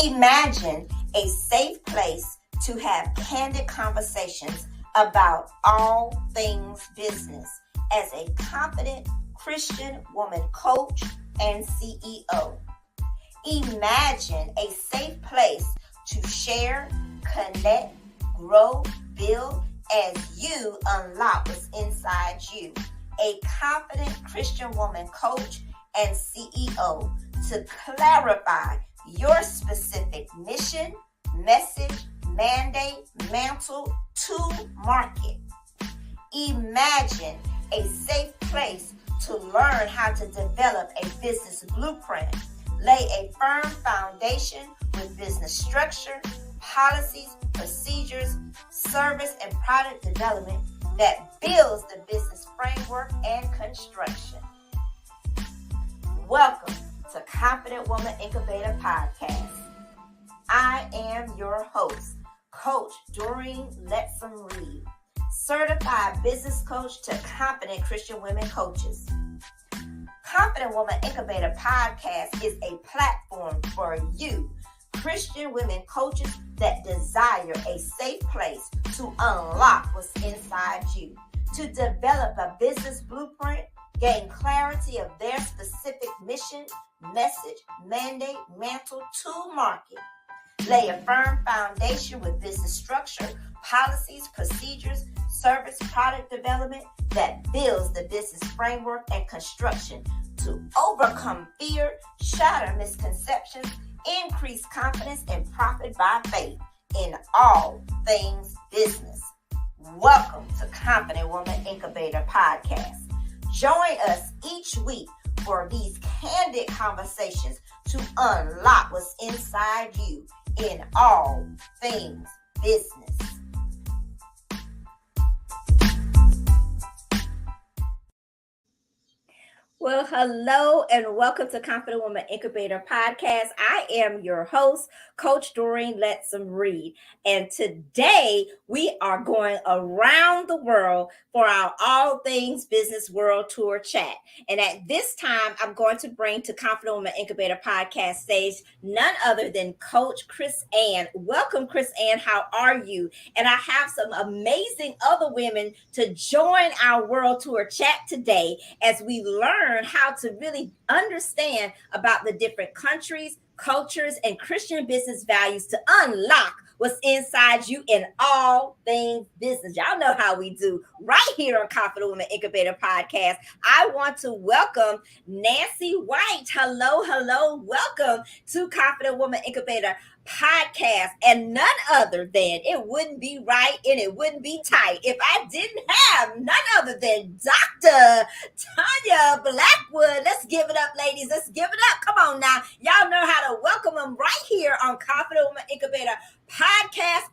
Imagine a safe place to have candid conversations about all things business as a confident Christian woman coach and CEO. Imagine a safe place to share, connect, grow, build as you unlock what's inside you. A confident Christian woman coach and CEO to clarify your specific mission, message, mandate, mantle to market. Imagine a safe place to learn how to develop a business blueprint, lay a firm foundation with business structure, policies, procedures, service, and product development that builds the business framework and construction. Welcome to Confident Woman Incubator Podcast. I am your host, Coach Doreen Lettsome Reid, certified business coach to confident Christian women coaches. Confident Woman Incubator Podcast is a platform for you, Christian women coaches that desire a safe place to unlock what's inside you, to develop a business blueprint, gain clarity of their specific mission, message, mandate, mantle to market, lay a firm foundation with business structure, policies, procedures, service, product development that builds the business framework and construction to overcome fear, shatter misconceptions, increase confidence, and profit by faith in all things business. Welcome to Confident Woman Incubator Podcast. Join us each week for these candid conversations to unlock what's inside you in all things business. Well, hello and welcome to Confident Woman Incubator Podcast. I am your host, Coach Doreen Lettsome Reid. And today we are going around the world for our All Things Business World Tour chat. And at this time, I'm going to bring to Confident Woman Incubator Podcast stage none other than Coach Chris Ann. Welcome, Chris Ann. How are you? And I have some amazing other women to join our World Tour chat today as we learn how to really understand about the different countries, cultures, and Christian business values to unlock what's inside you in all things business. Y'all know how we do right here on Confident Woman Incubator Podcast. I want to welcome Nancy White. Hello. Welcome to Confident Woman Incubator Podcast, and none other than, it wouldn't be right and it wouldn't be tight if I didn't have none other than Dr. Tanya Blackwood. Let's give it up, ladies. Let's give it up. Come on now. Y'all know how to welcome them right here on Confident Woman Incubator Podcast,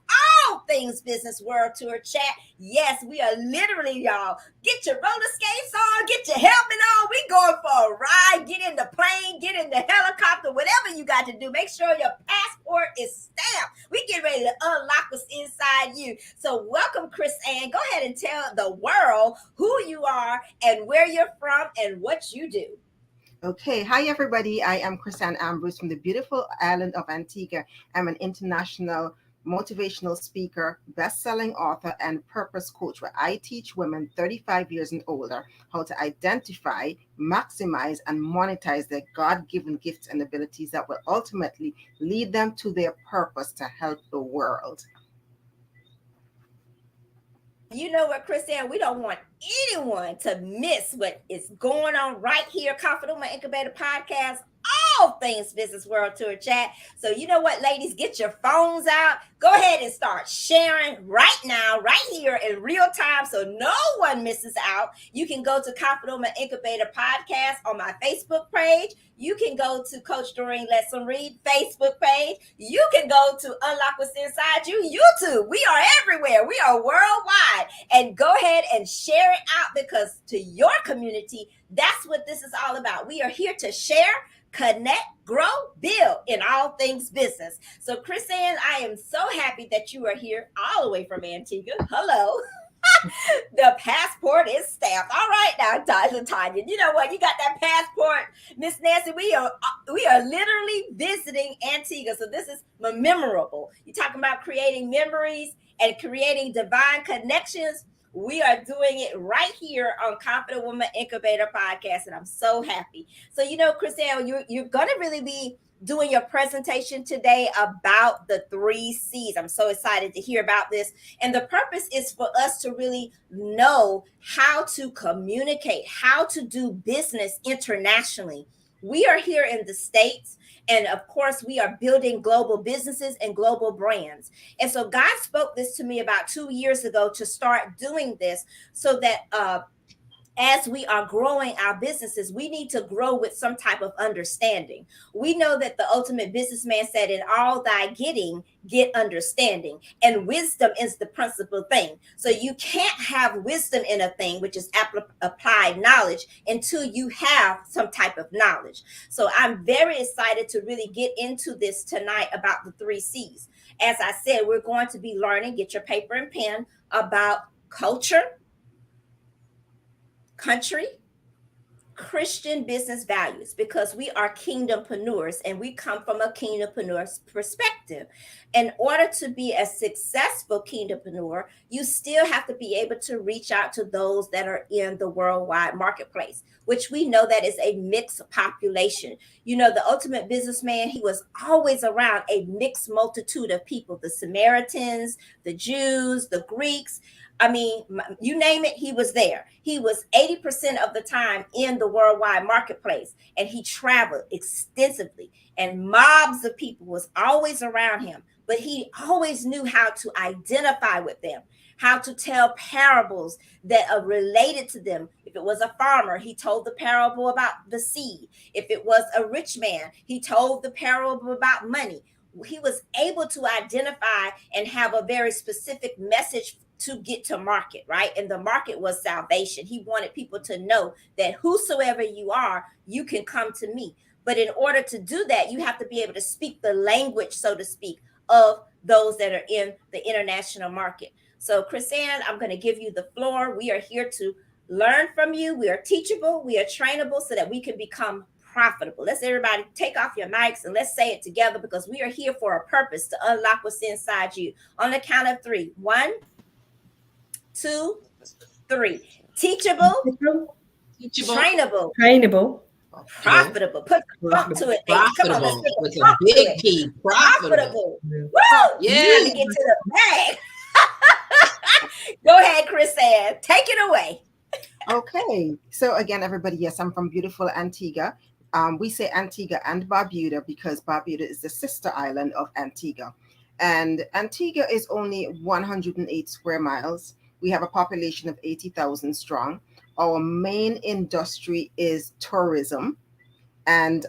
All Things Business World Tour Chat. Yes, we are literally, y'all, get your roller skates on, get your helmet on. We going for a ride. Get in the plane, get in the helicopter, whatever you got to do. Make sure your passport is stamped. We get ready to unlock what's inside you. So welcome, Chris Ann. Go ahead and tell the world who you are and where you're from and what you do. Okay, hi everybody. I am Chrisanne Ambrose from the beautiful island of Antigua. I'm an international motivational speaker, best-selling author, and purpose coach where I teach women 35 years and older how to identify, maximize, and monetize their God-given gifts and abilities that will ultimately lead them to their purpose to help the world. You know what, Chris Ann, we don't want anyone to miss what is going on right here, Confident Woman Incubator Podcast, All Things Business World Tour Chat. So you know what, ladies, get your phones out. Go ahead and start sharing right now, right here in real time so no one misses out. You can go to Confident Woman Incubator Podcast on my Facebook page. You can go to Coach Doreen Lettsome Reid Facebook page. You can go to Unlock What's Inside You YouTube. We are everywhere. We are worldwide. And go ahead and share it out because to your community, that's what this is all about. We are here to share, connect, grow, build in all things business. So, Chris Ann, I am so happy that you are here all the way from Antigua. Hello. The passport is stamped. All right now, Tanya. You know what? You got that passport, Miss Nancy. We are literally visiting Antigua, so this is memorable. You talking about creating memories and creating divine connections. We are doing it right here on Confident Woman Incubator podcast, and I'm so happy. So, Chriselle, you're gonna really be doing your presentation today about the three C's. I'm so excited to hear about this. And the purpose is for us to really know how to communicate, how to do business internationally. We are here in the States, and of course, we are building global businesses and global brands. And so, God spoke this to me about 2 years ago to start doing this so that as we are growing our businesses, we need to grow with some type of understanding. We know that the ultimate businessman said, in all thy getting, get understanding. And wisdom is the principal thing. So you can't have wisdom in a thing, which is applied knowledge, until you have some type of knowledge. So I'm very excited to really get into this tonight about the three C's. As I said, we're going to be learning, get your paper and pen, about culture, country, Christian business values, because we are kingdompreneurs and we come from a kingdompreneur's perspective. In order to be a successful kingdompreneur, you still have to be able to reach out to those that are in the worldwide marketplace, which we know that is a mixed population. The ultimate businessman, he was always around a mixed multitude of people: the Samaritans, the Jews, the Greeks. I mean, you name it, he was there. He was 80% of the time in the worldwide marketplace, and he traveled extensively, and mobs of people was always around him. But he always knew how to identify with them, how to tell parables that are related to them. If it was a farmer, he told the parable about the seed. If it was a rich man, he told the parable about money. He was able to identify and have a very specific message to get to market, right? And the market was salvation. He wanted people to know that whosoever you are, you can come to me. But in order to do that, you have to be able to speak the language, so to speak, of those that are in the international market. So, Chrisanne, I'm going to give you the floor. We are here to learn from you. We are teachable. We are trainable so that we can become profitable. Let's everybody take off your mics and let's say it together, because we are here for a purpose, to unlock what's inside you. On the count of three. 1, 2, 3. Teachable, trainable, profitable. Put the funk to it, baby. Come on, let's put the with a funk to big it. P. Profitable. Woo! Yeah. Time to get to the bag. Go ahead, Chris Ann. Take it away. Okay. So again, everybody, yes, I'm from beautiful Antigua. We say Antigua and Barbuda because Barbuda is the sister island of Antigua. And Antigua is only 108 square miles. We have a population of 80,000 strong. Our main industry is tourism. And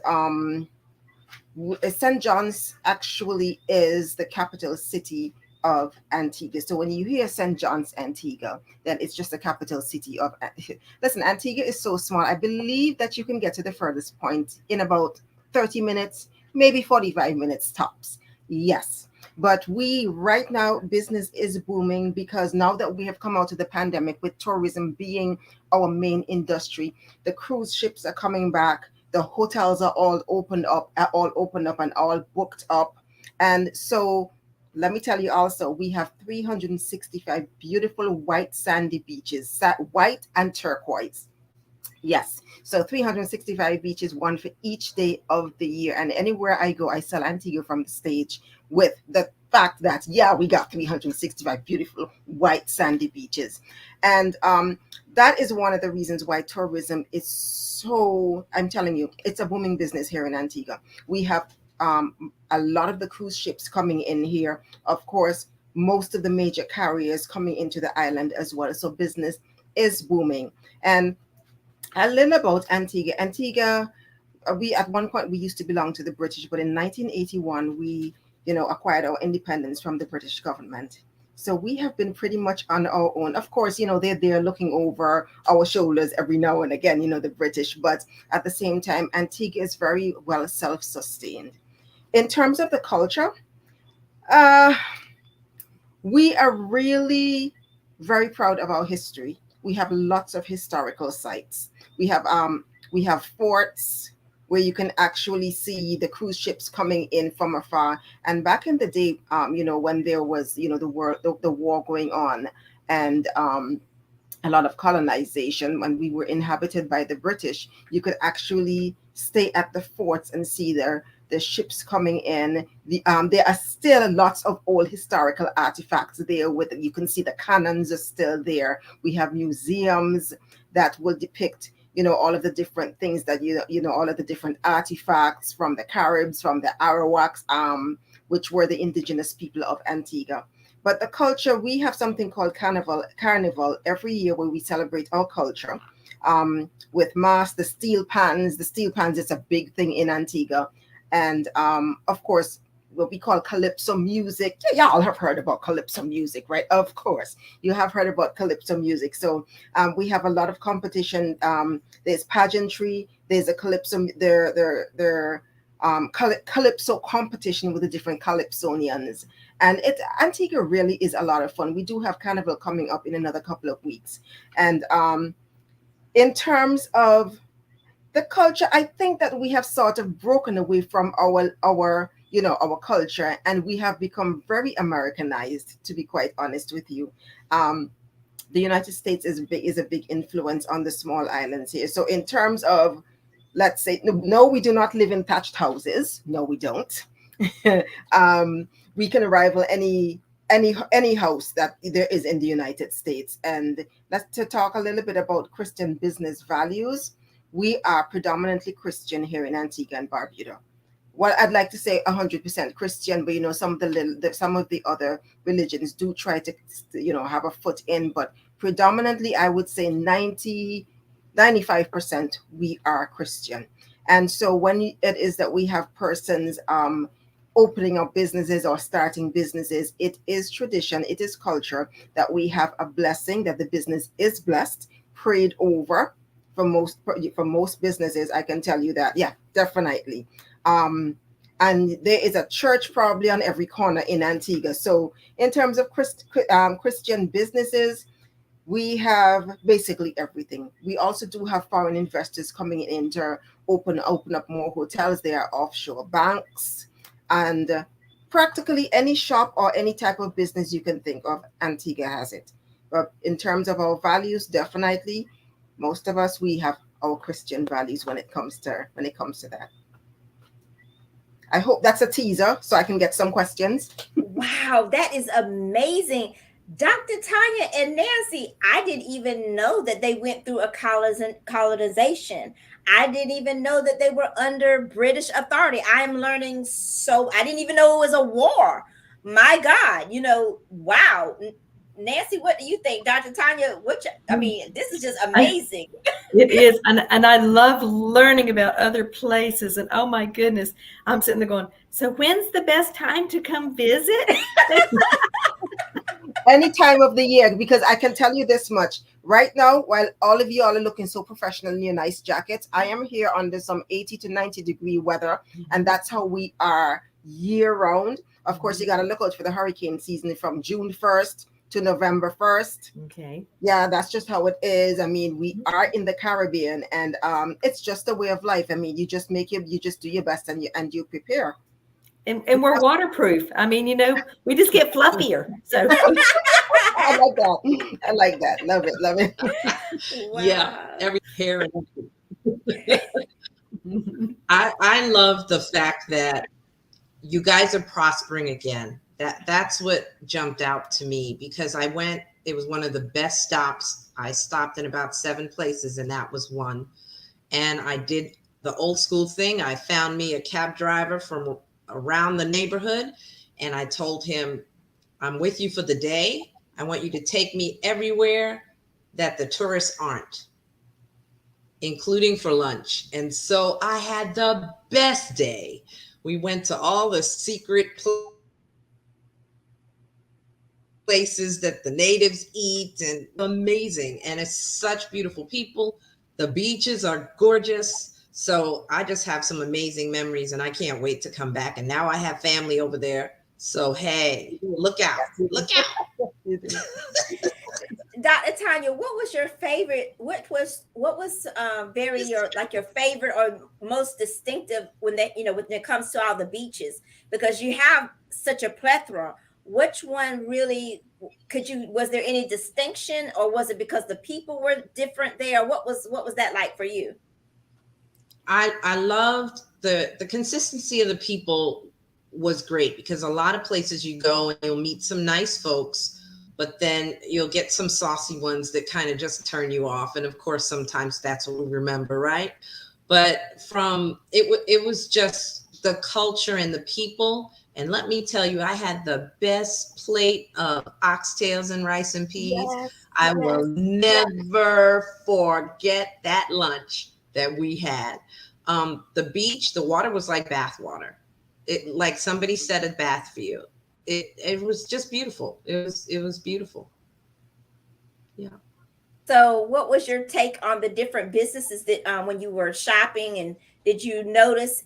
St. John's actually is the capital city of Antigua. So when you hear St. John's, Antigua, then it's just the capital city of. Listen, Antigua is so small. I believe that you can get to the furthest point in about 30 minutes, maybe 45 minutes tops. Yes. But right now, business is booming because now that we have come out of the pandemic, with tourism being our main industry, the cruise ships are coming back. The hotels are all opened up and all booked up. And so let me tell you also, we have 365 beautiful white sandy beaches, white and turquoise. Yes. So 365 beaches, one for each day of the year. And anywhere I go, I sell Antigua from the stage with the fact that, yeah, we got 365 beautiful white sandy beaches. And that is one of the reasons why tourism is so, I'm telling you, it's a booming business here in Antigua. We have a lot of the cruise ships coming in here. Of course, most of the major carriers coming into the island as well. So business is booming. And a little about Antigua. Antigua, we at one point we used to belong to the British, but in 1981 we, acquired our independence from the British government. So we have been pretty much on our own. Of course, they're there looking over our shoulders every now and again, the British. But at the same time, Antigua is very well self-sustained. In terms of the culture, we are really very proud of our history. We have lots of historical sites. We have forts where you can actually see the cruise ships coming in from afar. And back in the day, when there was, the war going on, and a lot of colonization, when we were inhabited by the British, you could actually stay at the forts and see the ships coming in. There are still lots of old historical artifacts there. With you can see the cannons are still there. We have museums that will depict, all of the different things that all of the different artifacts from the Caribs, from the Arawaks, which were the indigenous people of Antigua. But the culture, we have something called carnival every year, where we celebrate our culture, with mass, the steel pans. The steel pans is a big thing in Antigua. And of course, what we call calypso music. Yeah, y'all have heard about calypso music, right? Of course, you have heard about calypso music. So we have a lot of competition. There's pageantry. There's a calypso. Calypso competition with the different calypsonians, and Antigua really is a lot of fun. We do have carnival coming up in another couple of weeks, and in terms of the culture, I think that we have sort of broken away from our culture, and we have become very Americanized, to be quite honest with you. The United States is a big influence on the small islands here. So in terms of, let's say, no, we do not live in thatched houses. No, we don't. We can rival any house that there is in the United States. And let's to talk a little bit about Christian business values. We are predominantly Christian here in Antigua and Barbuda. Well, I'd like to say 100% Christian, but some of the other religions do try to have a foot in, but predominantly I would say 95% we are Christian. And so when it is that we have persons opening up businesses or starting businesses, it is tradition, it is culture that we have a blessing, that the business is blessed, prayed over. For most businesses, I can tell you that, yeah, definitely. And there is a church probably on every corner in Antigua. So in terms of Christian businesses, we have basically everything. We also do have foreign investors coming in to open up more hotels. There are offshore banks, and practically any shop or any type of business you can think of, Antigua has it. But in terms of our values, definitely, most of us, we have our Christian values when it comes to that. I hope that's a teaser so I can get some questions. Wow, that is amazing. Dr. Tanya and Nancy, I didn't even know that they went through a colonization. I didn't even know that they were under British authority. I am learning, so I didn't even know it was a war. My God, wow. Nancy, what do you think? Dr. Tanya, this is just amazing. It is. And I love learning about other places. And oh my goodness, I'm sitting there going, so when's the best time to come visit? Any time of the year, because I can tell you this much. Right now, while all of you all are looking so professional in your nice jackets, I am here under some 80 to 90-degree weather, and that's how we are year round. Of course, you got to look out for the hurricane season from June 1st to November 1st. Okay. Yeah, that's just how it is. I mean, we are in the Caribbean, and it's just a way of life. I mean, you just do your best, and you prepare. And we're waterproof. I mean, we just get fluffier. So I like that. Love it. Wow. Yeah, every hair. I love the fact that you guys are prospering again. That's what jumped out to me, because it was one of the best stops. I stopped in about 7 places, and that was one. And I did the old school thing. I found me a cab driver from around the neighborhood, and I told him, I'm with you for the day. I want you to take me everywhere that the tourists aren't, including for lunch. And so I had the best day. We went to all the secret places that the natives eat, and amazing. And it's such beautiful people. The beaches are gorgeous. So I just have some amazing memories, and I can't wait to come back. And now I have family over there. So, hey, look out. Dr. Tanya, what was your favorite? What was very your favorite or most distinctive when that when it comes to all the beaches, because you have such a plethora. Which one really could you? Was there any distinction, or was it because the people were different there? What was that like for you? I loved the consistency of the people was great, because a lot of places you go and you'll meet some nice folks, but then you'll get some saucy ones that kind of just turn you off. And of course, sometimes that's what we remember, right? But it was just the culture and the people. And let me tell you, I had the best plate of oxtails and rice and peas. Yes, I will yes. never forget that lunch that we had. The beach, the water was like bath water. It, like somebody set a bath for you. It was just beautiful. It was beautiful. Yeah. So, what was your take on the different businesses that when you were shopping, and did you notice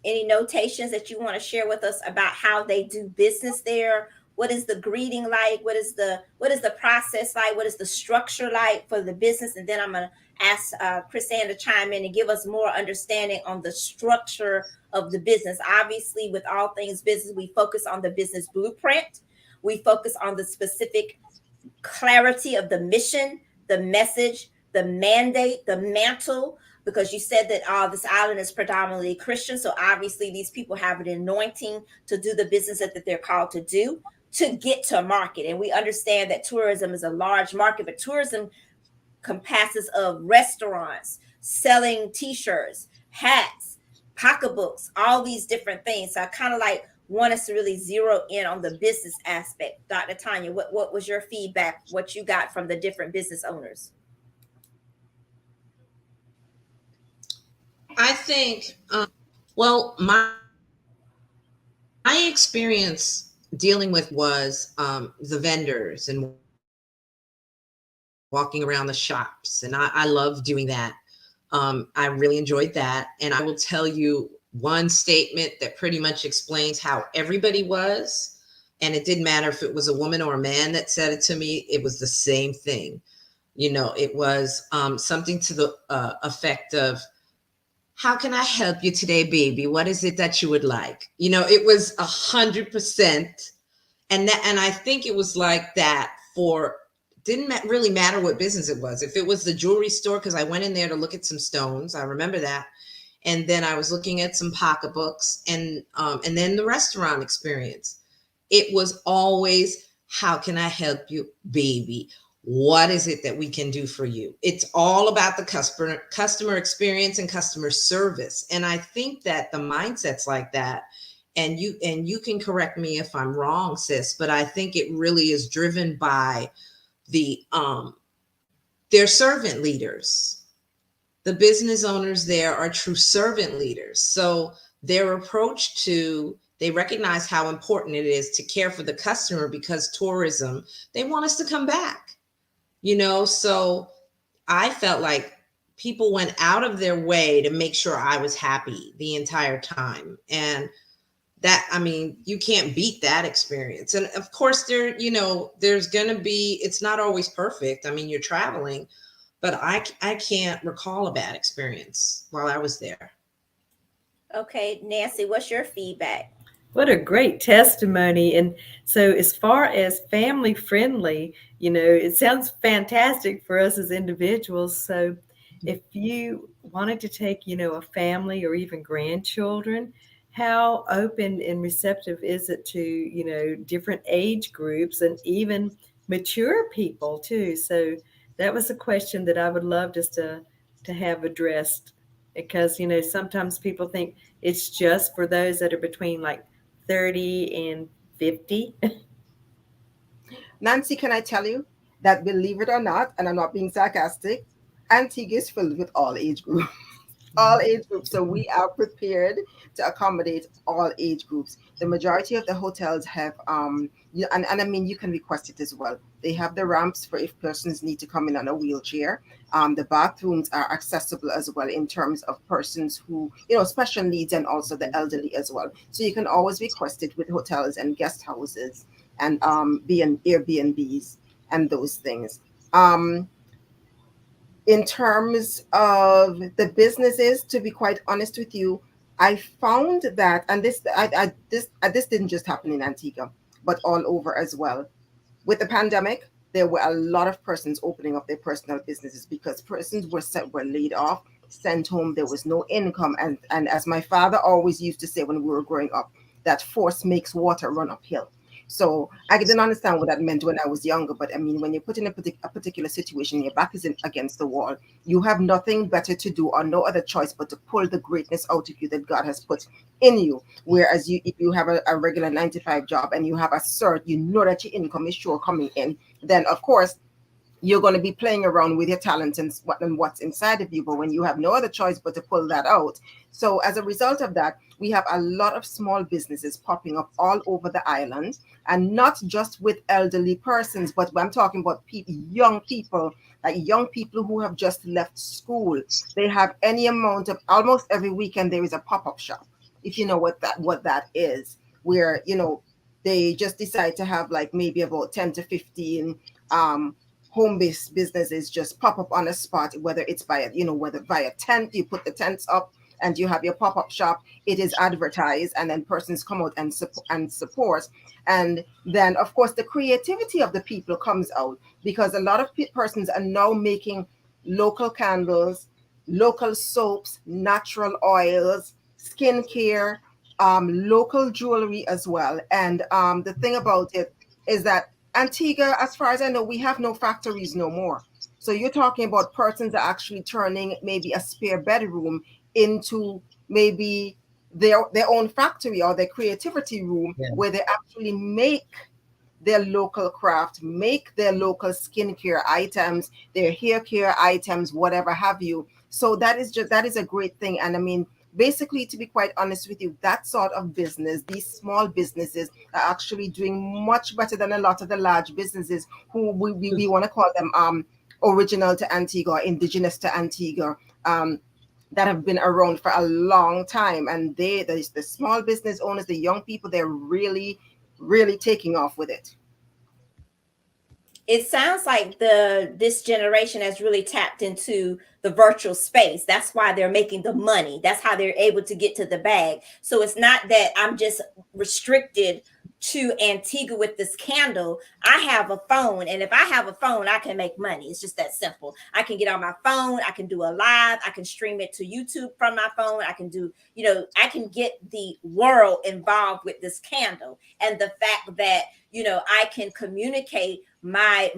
any notations that you want to share with us about how they do business there? What is the greeting like? What is the process like? What is the structure like for the business? And then I'm going to ask Chrisanne to chime in and give us more understanding on the structure of the business. Obviously, with all things business, we focus on the business blueprint. We focus on the specific clarity of the mission, the message, the mandate, the mantle, because you said that this island is predominantly Christian. So obviously these people have an anointing to do the business that they're called to do, to get to market. And we understand that tourism is a large market, but tourism compasses of restaurants selling t-shirts, hats, pocketbooks, all these different things. So I kind of like want us to really zero in on the business aspect. Dr. Tanya, what was your feedback, what you got from the different business owners? I think, well, my experience dealing with was the vendors and walking around the shops. And I love doing that. I really enjoyed that. And I will tell you one statement that pretty much explains how everybody was. And it didn't matter if it was a woman or a man that said it to me, it was the same thing. It was something to the effect of, how can I help you today, baby? What is it that you would like? It was 100%. And I think it was like that for, didn't really matter what business it was. If it was the jewelry store, because I went in there to look at some stones, I remember that. And then I was looking at some pocketbooks, and then the restaurant experience. It was always, how can I help you, baby? What is it that we can do for you? It's all about the customer experience and customer service. And I think that the mindset's like that. And you can correct me if I'm wrong, sis, but I think it really is driven by the their servant leaders. The business owners there are true servant leaders. So their approach they recognize how important it is to care for the customer, because tourism, they want us to come back, so I felt like people went out of their way to make sure I was happy the entire time. And that, I mean, you can't beat that experience. And of course there's going to be, it's not always perfect. I mean, you're traveling, but I can't recall a bad experience while I was there. Okay, Nancy, what's your feedback? What a great testimony. And so, as far as family friendly, it sounds fantastic for us as individuals. So, if you wanted to take, a family or even grandchildren, how open and receptive is it to, different age groups and even mature people too? So, that was a question that I would love just to have addressed, because, sometimes people think it's just for those that are between like 30 and 50. Nancy, can I tell you that, believe it or not, and I'm not being sarcastic, Antigua is filled with all age groups. All age groups. So we are prepared to accommodate all age groups. The majority of the hotels have, and I mean, you can request it as well. They have the ramps for if persons need to come in on a wheelchair. The bathrooms are accessible as well in terms of persons who, special needs, and also the elderly as well. So you can always request it with hotels and guest houses and be in Airbnbs and those things. In terms of the businesses, to be quite honest with you, I found that, and this didn't just happen in Antigua, but all over as well. With the pandemic, there were a lot of persons opening up their personal businesses because persons were laid off, sent home. There was no income, and as my father always used to say when we were growing up, that force makes water run uphill. So I didn't understand what that meant when I was younger. But I mean, when you're put in a particular situation, your back is against the wall, you have nothing better to do or no other choice but to pull the greatness out of you that God has put in you. Whereas if you have a regular 9 to 5 job and you have a cert, you know that your income is sure coming in, then of course you're going to be playing around with your talent and what's inside of you. But when you have no other choice but to pull that out, so as a result of that, we have a lot of small businesses popping up all over the island, and not just with elderly persons, but I'm talking about young people, like young people who have just left school. They have any amount of, almost every weekend there is a pop-up shop, if you know what that is, where they just decide to have like maybe about 10 to 15 um home-based businesses just pop up on a spot, whether it's whether via tent, you put the tents up and you have your pop-up shop, it is advertised, and then persons come out and support. And then of course the creativity of the people comes out, because a lot of persons are now making local candles, local soaps, natural oils, skincare, local jewelry as well. And the thing about it is that Antigua, as far as I know, we have no factories no more. So you're talking about persons are actually turning maybe a spare bedroom into maybe their own factory or their creativity room, Yeah. where they actually make their local craft, make their local skincare items, their hair care items, whatever have you. So that is a great thing. And I mean, basically, to be quite honest with you, that sort of business, these small businesses are actually doing much better than a lot of the large businesses who we want to call them original to Antigua, indigenous to Antigua. That have been around for a long time, and the small business owners, the young people, they're really, really taking off with it. It sounds like this generation has really tapped into the virtual space. That's why they're making the money. That's how they're able to get to the bag. So it's not that I'm just restricted to Antigua with this candle. I have a phone, and if I have a phone, I can make money. It's just that simple. I can get on my phone, I can do a live, I can stream it to YouTube from my phone. I can do, I can get the world involved with this candle. And the fact that, I can communicate my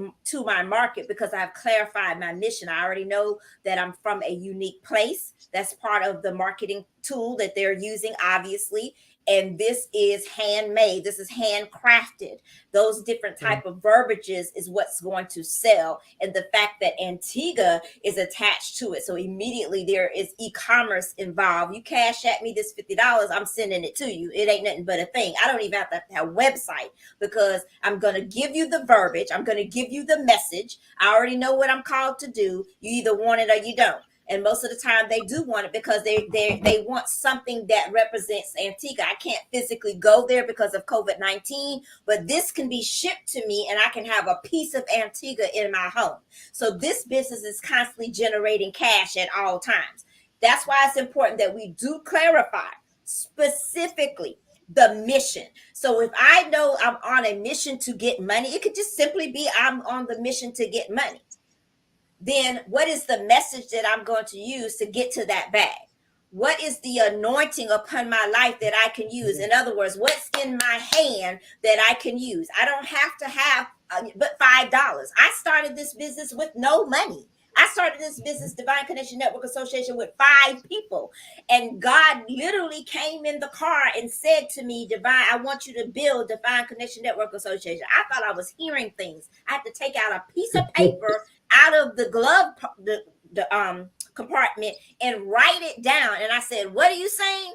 market because I've clarified my mission. I already know that I'm from a unique place. That's part of the marketing tool that they're using, obviously. And this is handmade, this is handcrafted. Those different type of verbiages is what's going to sell. And the fact that Antigua is attached to it, so immediately there is e-commerce involved. You cash at me this $50, I'm sending it to you. It ain't nothing but a thing. I don't even have to have a website, because I'm going to give you the verbiage, I'm going to give you the message. I already know what I'm called to do. You either want it or you don't. And most of the time they do want it, because they want something that represents Antigua. I can't physically go there because of COVID-19, but this can be shipped to me and I can have a piece of Antigua in my home. So this business is constantly generating cash at all times. That's why it's important that we do clarify specifically the mission. So if I know I'm on a mission to get money, it could just simply be I'm on the mission to get money. Then what is the message that I'm going to use to get to that bag? What is the anointing upon my life that I can use? In other words, what's in my hand that I can use? I don't have to have but $5. I started this business with no money. I started this business, Divine Connection Network Association, with 5 people. And God literally came in the car and said to me, Divine, I want you to build Divine Connection Network Association. I thought I was hearing things. I had to take out a piece of paper out of the glove, the compartment, and write it down. And I said, what are you saying?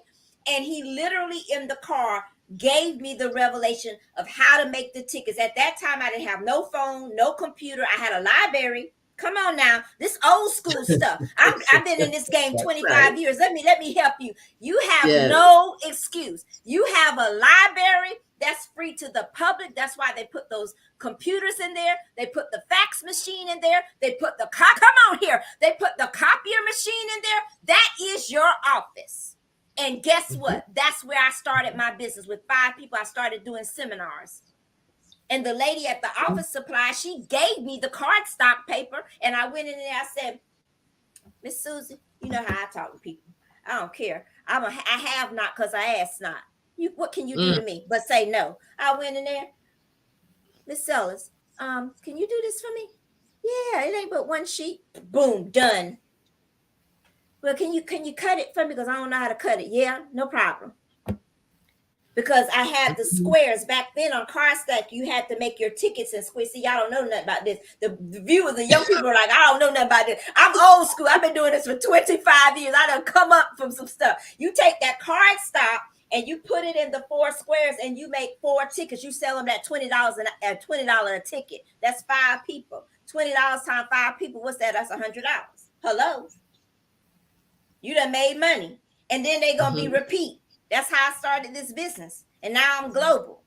And he literally in the car gave me the revelation of how to make the tickets. At that time, I didn't have no phone, no computer. I had a library. Come on now, this old school stuff. I've been in this game 25 years. Let me help you. You have no excuse. You have a library That's free to the public. That's why they put those computers in there. They put the fax machine in there. They put the come on here. They put the copier machine in there. That is your office. And guess what? That's where I started my business. With 5 people, I started doing seminars. And the lady at the office supply, she gave me the cardstock paper. And I went in there, I said, Miss Susie, you know how I talk to people. I don't care. I have not because I asked not. What can you do to me? But say no. I went in there, Miss Sellers, can you do this for me? Yeah, it ain't but one sheet. Boom, done. Well, can you cut it for me? Because I don't know how to cut it. Yeah, no problem. Because I had the squares back then on cardstock. You had to make your tickets and squares. See, y'all don't know nothing about this. The viewers, the young people are like, I don't know nothing about this. I'm old school. I've been doing this for 25 years. I done come up from some stuff. You take that cardstock and you put it in the 4 squares and you make 4 tickets. You sell them at $20 a ticket. That's 5 people. $20 times 5 people. What's that? That's $100. Hello. You done made money. And then they gonna be repeat. That's how I started this business. And now I'm global.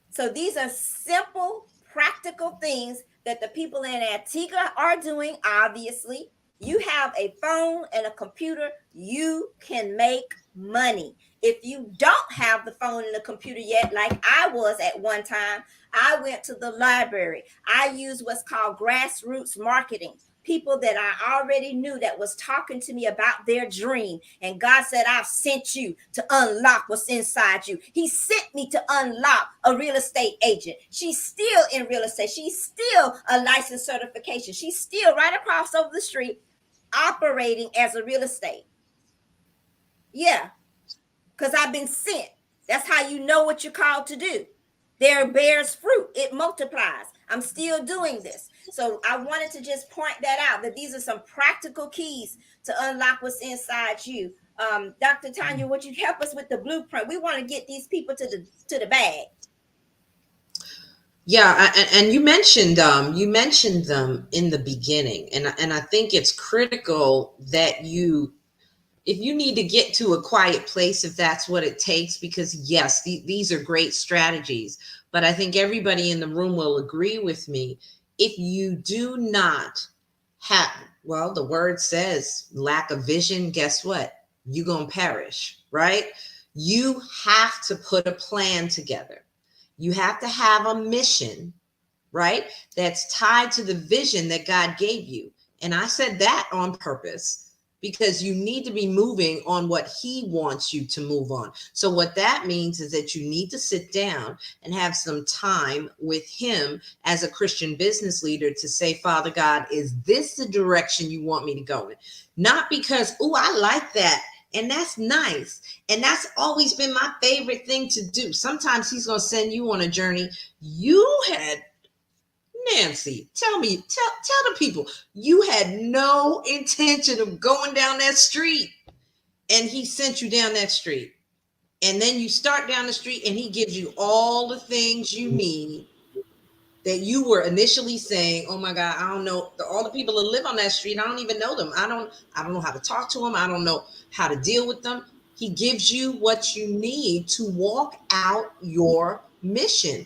So these are simple, practical things that the people in Antigua are doing, obviously. You have a phone and a computer, you can make money. If you don't have the phone and the computer yet, like I was at one time, I went to the library. I used what's called grassroots marketing. People that I already knew that was talking to me about their dream. And God said, I've sent you to unlock what's inside you. He sent me to unlock a real estate agent. She's still in real estate. She's still a licensed certification. She's still right across over the street operating as a real estate. Yeah, because I've been sent. That's how you know what you're called to do. There bears fruit. It multiplies. I'm still doing this. So I wanted to just point that out, that these are some practical keys to unlock what's inside you. Dr. Tanya, would you help us with the blueprint? We want to get these people to the bag. Yeah, and you mentioned them in the beginning, and I think it's critical that if you need to get to a quiet place, if that's what it takes, because yes, these are great strategies, but I think everybody in the room will agree with me. If you do not have, well, the word says lack of vision, guess what? You're going to perish, right? You have to put a plan together. You have to have a mission, right? That's tied to the vision that God gave you. And I said that on purpose, because you need to be moving on what he wants you to move on. So what that means is that you need to sit down and have some time with him as a Christian business leader to say, Father God, is this the direction you want me to go in? Not because, oh, I like that. And that's nice. And that's always been my favorite thing to do. Sometimes he's going to send you on a journey. You had, Nancy, tell the people, you had no intention of going down that street, and he sent you down that street. And then you start down the street and he gives you all the things you need that you were initially saying, oh my God, I don't know. All the people that live on that street, I don't even know them. I don't know how to talk to them. I don't know how to deal with them. He gives you what you need to walk out your mission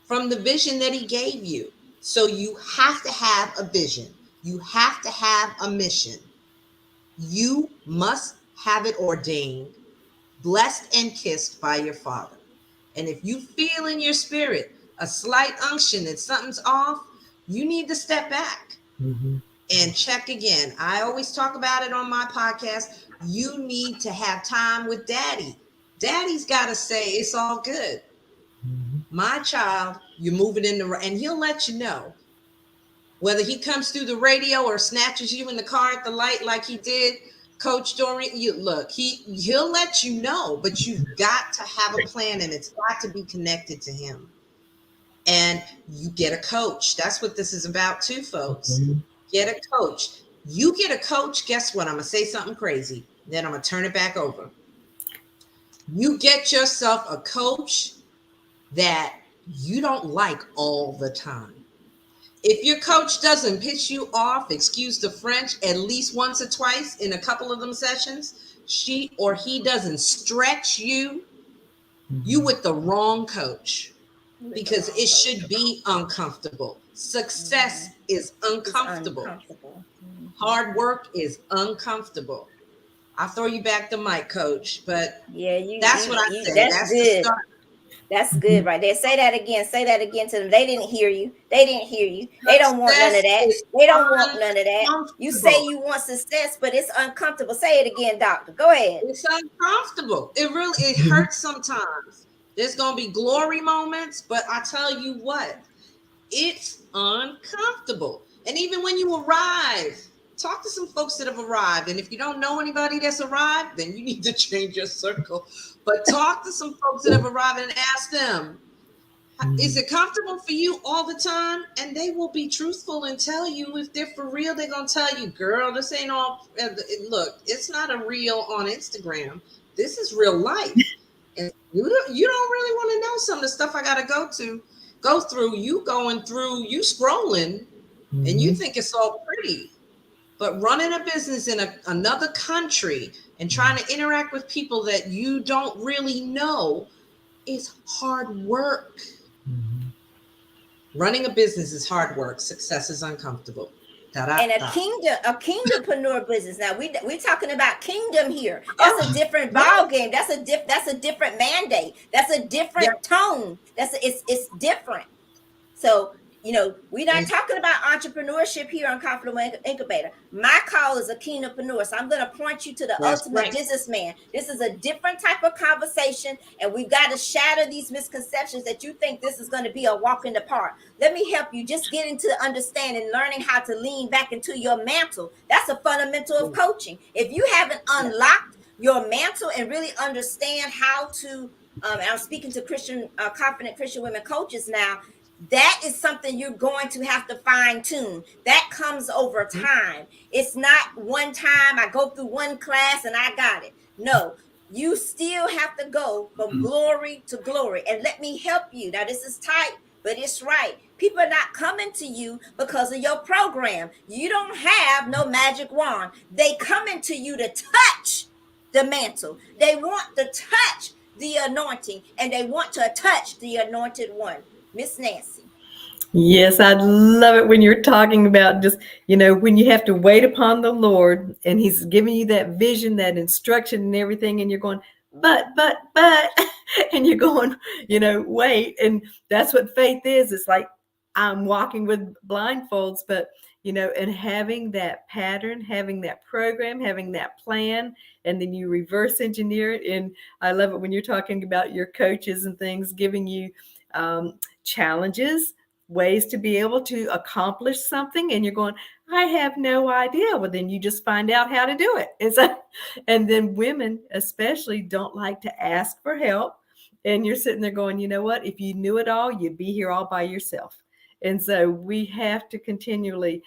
from the vision that he gave you. So you have to have a vision. You have to have a mission. You must have it ordained, blessed and kissed by your Father. And if you feel in your spirit a slight unction that something's off, you need to step back and check again. I always talk about it on my podcast. You need to have time with daddy. Daddy's got to say, it's all good. My child, you're moving in the, and he'll let you know. Whether he comes through the radio or snatches you in the car at the light like he did, Coach Doreen, he'll let you know, but you've got to have a plan, and it's got to be connected to him. And you get a coach. That's what this is about too, folks. Get a coach. You get a coach, guess what? I'm going to say something crazy. Then I'm going to turn it back over. You get yourself a coach that you don't like all the time. If your coach doesn't piss you off, excuse the French, at least once or twice in a couple of them sessions, she or he doesn't stretch you, You with the wrong coach, With the because wrong it coach. should be uncomfortable. Hmm. Success is It's uncomfortable. uncomfortable. Hard work is uncomfortable. I'll throw you back the mic, coach, but Yeah, that's what I you say. that's That's the good. start. That's good right there. Say that again. Say that again to them. They didn't hear you. They didn't hear you. They don't want none of Success that. is They don't want none of that. You say uncomfortable. you want success, but it's uncomfortable. Say it again, doctor. Go ahead. It's uncomfortable. It hurts sometimes. There's gonna be glory moments, but I tell you what, it's uncomfortable. And even when you arrive, talk to some folks that have arrived. And if you don't know anybody that's arrived, then you need to change your circle. But talk to some folks that have arrived and ask them, is it comfortable for you all the time? And they will be truthful and tell you if they're for real. They're gonna tell you, girl, this ain't all. Look, it's not a real on Instagram. This is real life, and you don't really want to know some of the stuff I gotta go through. You going through, you scrolling, and you think it's all pretty. But running a business in another country and trying to interact with people that you don't really know is hard work. Running a business is hard work. Success is uncomfortable. Da da And da. a kingdompreneur business. Now we're talking about kingdom here. That's a Oh, different yeah, ball game. That's a different mandate. That's a yeah. different tone. It's different. So, we're not And talking about entrepreneurship here on Confident Incubator. My call is a kingdompreneur. So I'm going to point you to the that's ultimate right. businessman. This is a different type of conversation, and we've got to shatter these misconceptions that you think this is going to be a walk in the park. Let me help you just get into understanding, learning how to lean back into your mantle. That's a fundamental of coaching. If you haven't Yeah. unlocked your mantle and really understand how to, and I'm speaking to confident Christian women coaches now, that is something you're going to have to fine tune. That comes over Mhm. time. It's not one time I go through one class and I got it. No, you still have to go from glory to glory. And let me help you. Now, this is tight, but it's right. People are not coming to you because of your program. You don't have no magic wand. They coming to you to touch the mantle. They want to touch the anointing, and they want to touch the anointed one. Miss Nancy. Yes, I love it when you're talking about just, when you have to wait upon the Lord and He's giving you that vision, that instruction and everything, and you're going, but, and you're going, wait. And that's what faith is. It's like I'm walking with blindfolds, but, and having that pattern, having that program, having that plan, and then you reverse engineer it. And I love it when you're talking about your coaches and things giving you challenges, ways to be able to accomplish something, and you're going, I have no idea. Well, then you just find out how to do it. And then women especially don't like to ask for help, and you're sitting there going, you know what, if you knew it all, you'd be here all by yourself. And so we have to continually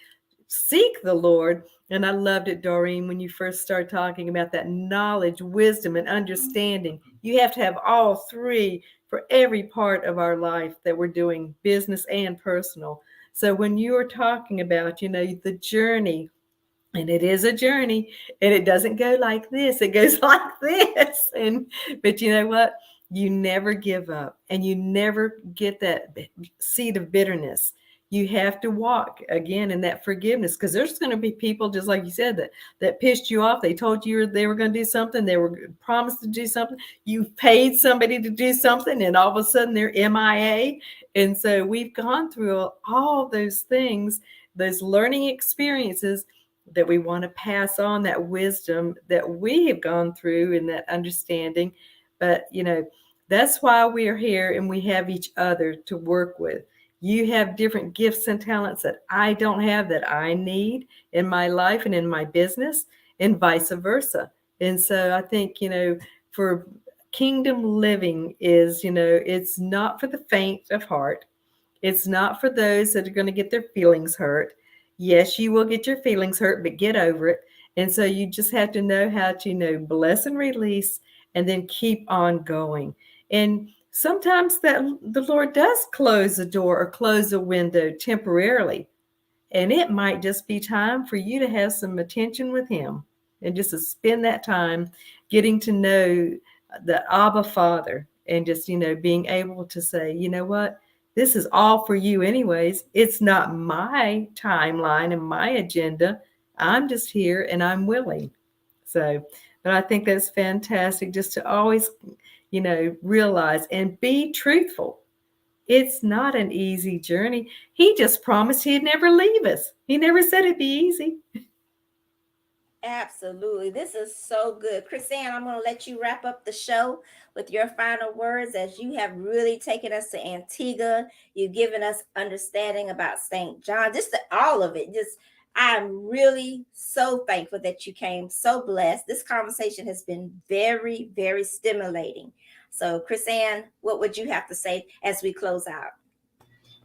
seek the Lord. And I loved it, Doreen, when you first started talking about that knowledge, wisdom, and understanding. You have to have all three for every part of our life that we're doing, business and personal. So when you are talking about, the journey, and it is a journey, and it doesn't go like this, it goes like this. But you know what? You never give up, and you never get that seed of bitterness. You have to walk again in that forgiveness, because there's going to be people, just like you said, that pissed you off. They told you they were going to do something. They were promised to do something. You paid somebody to do something, and all of a sudden they're MIA. And so we've gone through all those things, those learning experiences, that we want to pass on, that wisdom that we have gone through and that understanding. But, that's why we are here, and we have each other to work with. You have different gifts and talents that I don't have, that I need in my life and in my business, and vice versa. And so I think, for kingdom living is, it's not for the faint of heart. It's not for those that are going to get their feelings hurt. Yes, you will get your feelings hurt, but get over it. And so you just have to know how to, bless and release, and then keep on going. And sometimes that the Lord does close a door or close a window temporarily. And it might just be time for you to have some attention with Him, and just to spend that time getting to know the Abba Father and just, being able to say, you know what, this is all for you anyways. It's not my timeline and my agenda. I'm just here and I'm willing. So, but I think that's fantastic just to always, realize and be truthful. It's not an easy journey. He just promised he'd never leave us. He never said it'd be easy. Absolutely. This is so good. Chrisanne, I'm going to let you wrap up the show with your final words, as you have really taken us to Antigua. You've given us understanding about St. John, just all of it. Just, I'm really so thankful that you came, so blessed. This conversation has been very, very stimulating. So, Chrisanne, what would you have to say as we close out?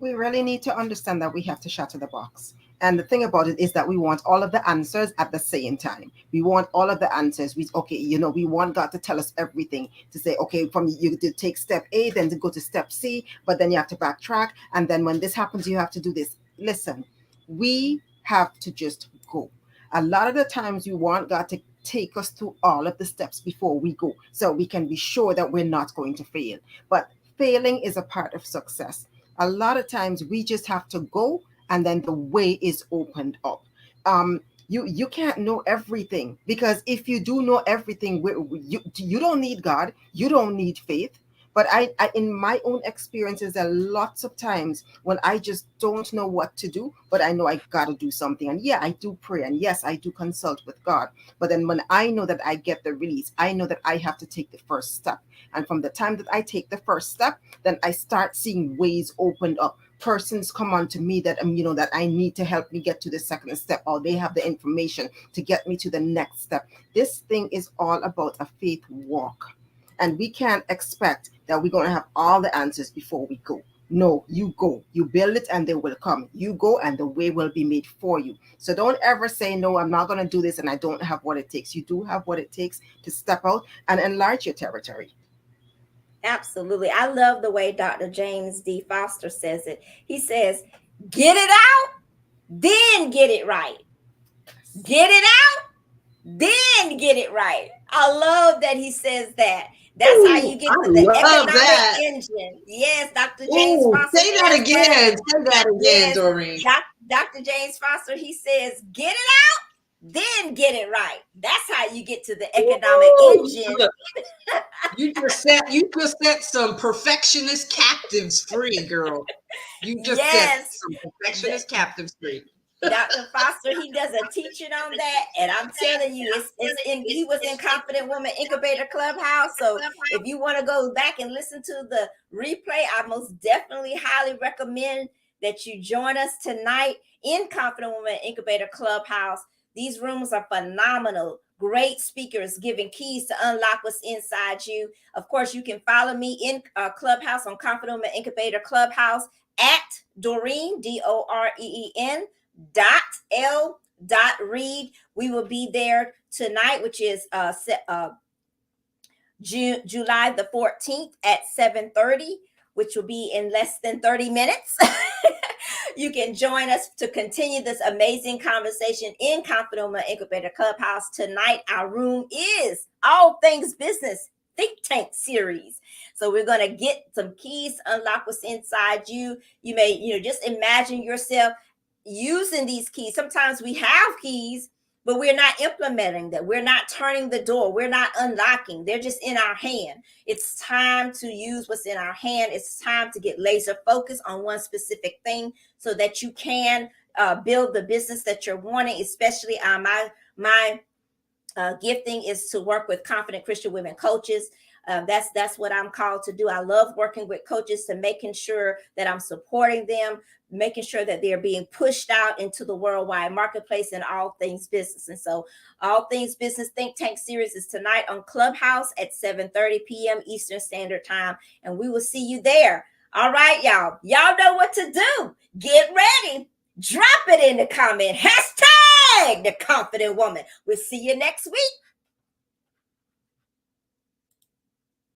We really need to understand that we have to shatter the box. And the thing about it is that we want all of the answers at the same time. We want all of the answers. We want God to tell us everything, to say, okay, from you to take step A, then to go to step C, but then you have to backtrack. And then when this happens, you have to do this. Listen, we have to just go. A lot of the times we want God to take us through all of the steps before we go, so we can be sure that we're not going to fail. But failing is a part of success. A lot of times we just have to go, and then the way is opened up. You can't know everything, because if you do know everything, you don't need God, you don't need faith. But I in my own experiences, there are lots of times when I just don't know what to do, but I know I got to do something. And yeah, I do pray, and yes, I do consult with God. But then when I know that I get the release, I know that I have to take the first step. And from the time that I take the first step, then I start seeing ways opened up. Persons come on to me that that I need to help me get to the second step, or they have the information to get me to the next step. This thing is all about a faith walk. And we can't expect that we're going to have all the answers before we go. No, you go, you build it, and they will come. You go, and the way will be made for you. So don't ever say, no, I'm not going to do this, and I don't have what it takes. You do have what it takes to step out and enlarge your territory. Absolutely. I love the way Dr. James D. Foster says it. He says, get it out, then get it right. Get it out, then get it right. I love that he says that. That's how you get to the economic engine. Yes, Dr. James Foster. Say that again. Say that again, yes, Doreen. Dr. James Foster, he says, get it out, then get it right. That's how you get to the economic engine. You just set some perfectionist captives free, girl. You just set some perfectionist captives free. Dr. Foster, he does a teaching on that, and I'm telling you, he was in Confident Woman Incubator Clubhouse. So if you want to go back and listen to the replay, I most definitely highly recommend that you join us tonight in Confident Woman Incubator Clubhouse. These rooms are phenomenal. Great speakers giving keys to unlock what's inside you. Of course, you can follow me in Clubhouse on Confident Woman Incubator Clubhouse at Doreen, Doreen. Reid. We will be there tonight, which is July the 14th at 7:30, which will be in less than 30 minutes. You can join us to continue this amazing conversation in Confident Woman Incubator Clubhouse. Tonight, our room is All Things Business Think Tank series. So we're going to get some keys to unlock what's inside you. You may, just imagine yourself using these keys. Sometimes we have keys, but we're not implementing them. We're not turning the door. We're not unlocking. They're just in our hand. It's time to use what's in our hand. It's time to get laser focused on one specific thing so that you can build the business that you're wanting. Especially my gifting is to work with confident Christian women coaches. That's what I'm called to do. I love working with coaches to making sure that I'm supporting them, making sure that they're being pushed out into the worldwide marketplace in all things business. And so All Things Business Think Tank series is tonight on Clubhouse at 7:30 p.m. Eastern Standard Time. And we will see you there. All right, y'all. Y'all know what to do. Get ready. Drop it in the comment. Hashtag the confident woman. We'll see you next week